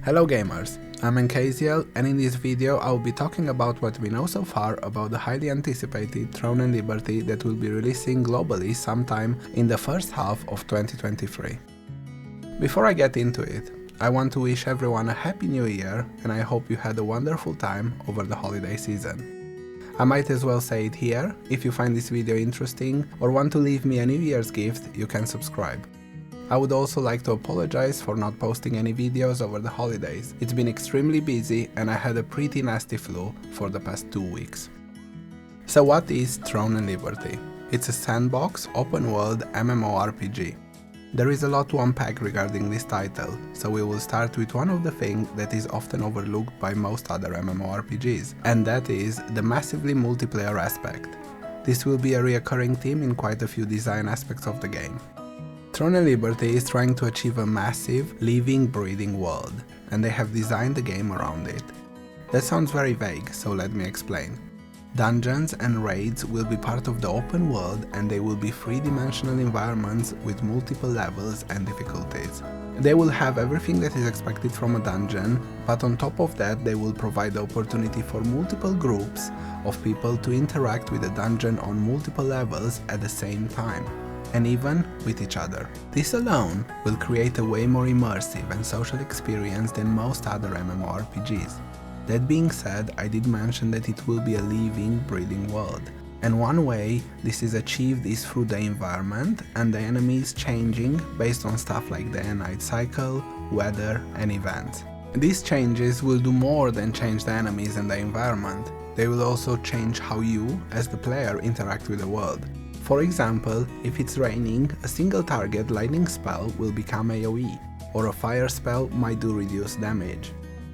Hello gamers, I'm Nkaziel, and in this video I will be talking about what we know so far about the highly anticipated Throne and Liberty that will be releasing globally sometime in the first half of 2023. Before I get into it, I want to wish everyone a happy new year, and I hope you had a wonderful time over the holiday season. I might as well say it here. If you find this video interesting or want to leave me a New Year's gift, you can subscribe. I would also like to apologize for not posting any videos over the holidays. It's been extremely busy and I had a pretty nasty flu for the past 2 weeks. So what is Throne and Liberty? It's a sandbox, open-world MMORPG. There is a lot to unpack regarding this title, so we will start with one of the things that is often overlooked by most other MMORPGs, and that is the massively multiplayer aspect. This will be a recurring theme in quite a few design aspects of the game. Throne and Liberty is trying to achieve a massive, living, breathing world, and they have designed the game around it. That sounds very vague, so let me explain. Dungeons and raids will be part of the open world, and they will be three-dimensional environments with multiple levels and difficulties. They will have everything that is expected from a dungeon, but on top of that they will provide the opportunity for multiple groups of people to interact with the dungeon on multiple levels at the same time, and even with each other. This alone will create a way more immersive and social experience than most other MMORPGs. That being said, I did mention that it will be a living, breathing world, and one way this is achieved is through the environment and the enemies changing based on stuff like the night cycle, weather and events. These changes will do more than change the enemies and the environment. They will also change how you, as the player, interact with the world. For example, if it's raining, a single target lightning spell will become AoE, or a fire spell might do reduced damage.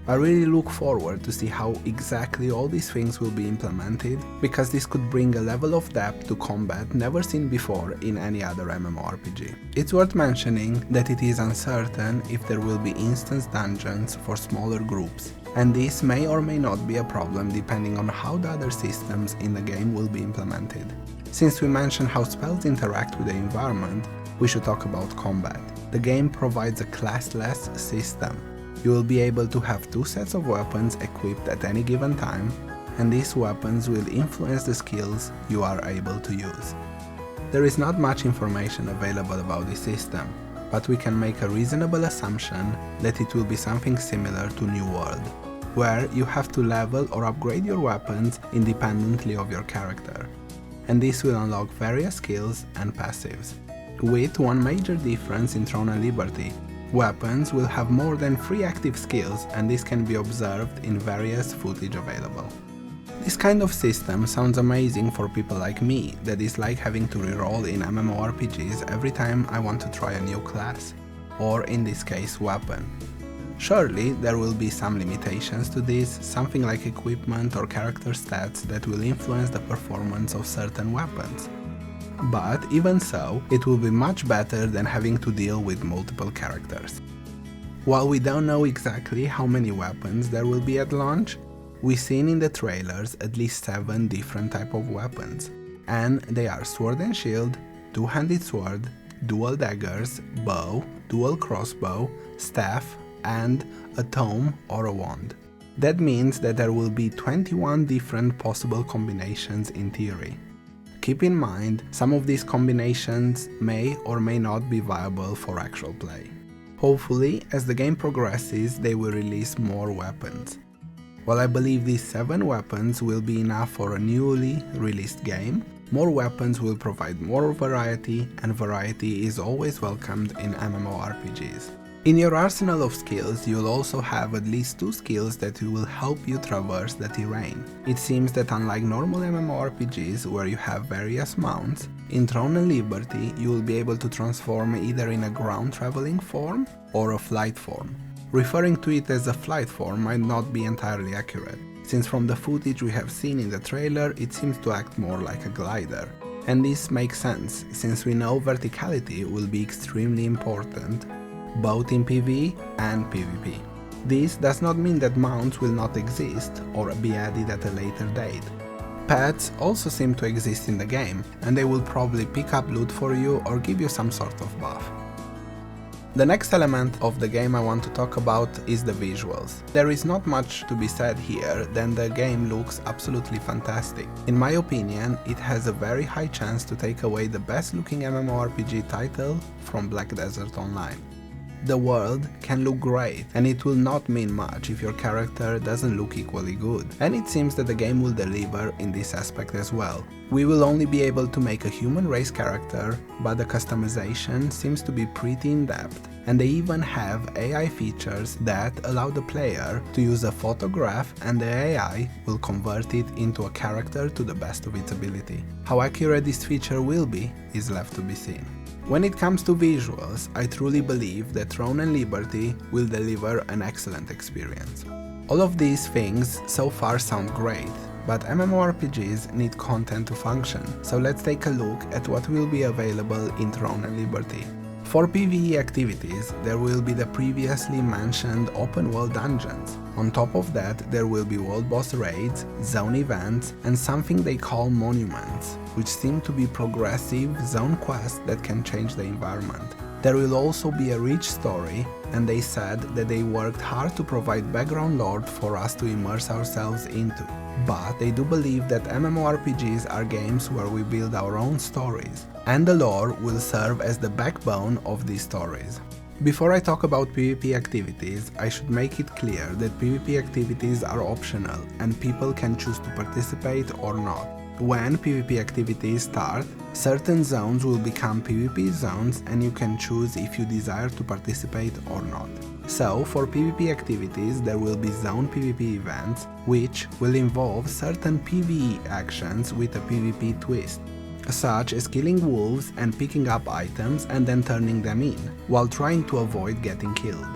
I really look forward to see how exactly all these things will be implemented, because this could bring a level of depth to combat never seen before in any other MMORPG. It's worth mentioning that it is uncertain if there will be instance dungeons for smaller groups, and this may or may not be a problem depending on how the other systems in the game will be implemented. Since we mentioned how spells interact with the environment, we should talk about combat. The game provides a classless system. You will be able to have 2 sets of weapons equipped at any given time, and these weapons will influence the skills you are able to use. There is not much information available about this system, but we can make a reasonable assumption that it will be something similar to New World, where you have to level or upgrade your weapons independently of your character, and this will unlock various skills and passives. With one major difference in Throne and Liberty: weapons will have more than 3 active skills, and this can be observed in various footage available. This kind of system sounds amazing for people like me that dislike having to reroll in MMORPGs every time I want to try a new class, or in this case weapon. Surely there will be some limitations to this, something like equipment or character stats that will influence the performance of certain weapons. But even so, it will be much better than having to deal with multiple characters. While we don't know exactly how many weapons there will be at launch, we've seen in the trailers at least 7 different types of weapons, and they are sword and shield, two-handed sword, dual daggers, bow, dual crossbow, staff, and a tome or a wand. That means that there will be 21 different possible combinations in theory. Keep in mind, some of these combinations may or may not be viable for actual play. Hopefully, as the game progresses, they will release more weapons. While I believe these 7 weapons will be enough for a newly released game, more weapons will provide more variety, and variety is always welcomed in MMORPGs. In your arsenal of skills, you'll also have at least 2 skills that will help you traverse the terrain. It seems that unlike normal MMORPGs where you have various mounts, in Throne and Liberty you will be able to transform either in a ground traveling form or a flight form. Referring to it as a flight form might not be entirely accurate, since from the footage we have seen in the trailer it seems to act more like a glider. And this makes sense, since we know verticality will be extremely important both in PvE and PvP. This does not mean that mounts will not exist or be added at a later date. Pets also seem to exist in the game, and they will probably pick up loot for you or give you some sort of buff. The next element of the game I want to talk about is the visuals. There is not much to be said here, then the game looks absolutely fantastic. In my opinion, it has a very high chance to take away the best looking MMORPG title from Black Desert Online. The world can look great, and it will not mean much if your character doesn't look equally good, and it seems that the game will deliver in this aspect as well. We will only be able to make a human race character, but the customization seems to be pretty in-depth, and they even have AI features that allow the player to use a photograph and the AI will convert it into a character to the best of its ability. How accurate this feature will be is left to be seen. When it comes to visuals, I truly believe that Throne and Liberty will deliver an excellent experience. All of these things so far sound great, but MMORPGs need content to function, so let's take a look at what will be available in Throne and Liberty. For PvE activities, there will be the previously mentioned open world dungeons. On top of that, there will be world boss raids, zone events, and something they call monuments, which seem to be progressive zone quests that can change the environment. There will also be a rich story, and they said that they worked hard to provide background lore for us to immerse ourselves into. But they do believe that MMORPGs are games where we build our own stories, and the lore will serve as the backbone of these stories. Before I talk about PvP activities, I should make it clear that PvP activities are optional and people can choose to participate or not. When PvP activities start, certain zones will become PvP zones and you can choose if you desire to participate or not. So, for PvP activities there will be zone PvP events, which will involve certain PvE actions with a PvP twist, such as killing wolves and picking up items and then turning them in, while trying to avoid getting killed,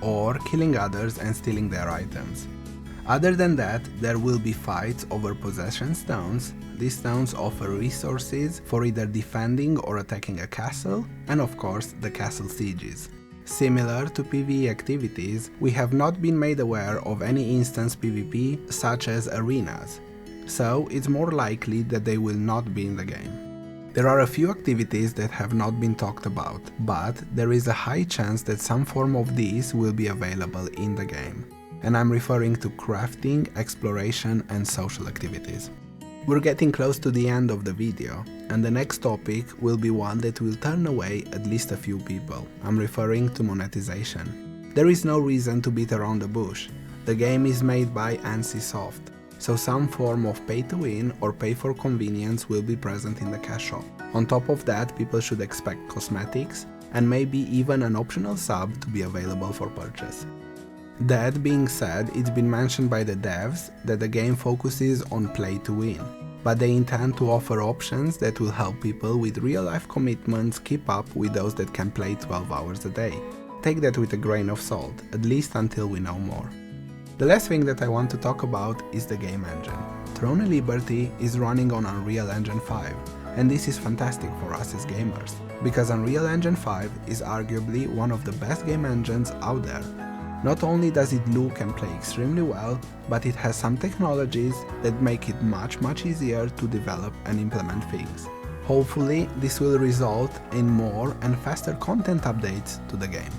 or killing others and stealing their items. Other than that, there will be fights over possession stones. These stones offer resources for either defending or attacking a castle, and of course the castle sieges. Similar to PvE activities, we have not been made aware of any instance PvP such as arenas, so it's more likely that they will not be in the game. There are a few activities that have not been talked about, but there is a high chance that some form of these will be available in the game. And I'm referring to crafting, exploration and social activities. We're getting close to the end of the video, and the next topic will be one that will turn away at least a few people. I'm referring to monetization. There is no reason to beat around the bush. The game is made by NCSoft, so some form of pay to win or pay for convenience will be present in the cash shop. On top of that, people should expect cosmetics and maybe even an optional sub to be available for purchase. That being said, it's been mentioned by the devs that the game focuses on play to win, but they intend to offer options that will help people with real-life commitments keep up with those that can play 12 hours a day. Take that with a grain of salt, at least until we know more. The last thing that I want to talk about is the game engine. Throne and Liberty is running on Unreal Engine 5, and this is fantastic for us as gamers, because Unreal Engine 5 is arguably one of the best game engines out there. Not only does it look and play extremely well, but it has some technologies that make it much easier to develop and implement things. Hopefully, this will result in more and faster content updates to the game.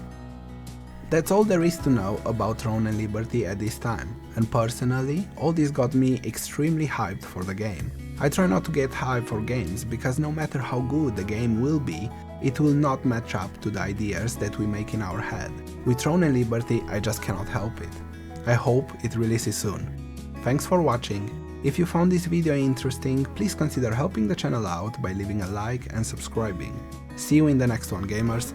That's all there is to know about Throne and Liberty at this time, and personally, all this got me extremely hyped for the game. I try not to get hyped for games, because no matter how good the game will be, it will not match up to the ideas that we make in our head. With Throne and Liberty, I just cannot help it. I hope it releases soon. Thanks for watching. If you found this video interesting, please consider helping the channel out by leaving a like and subscribing. See you in the next one, gamers.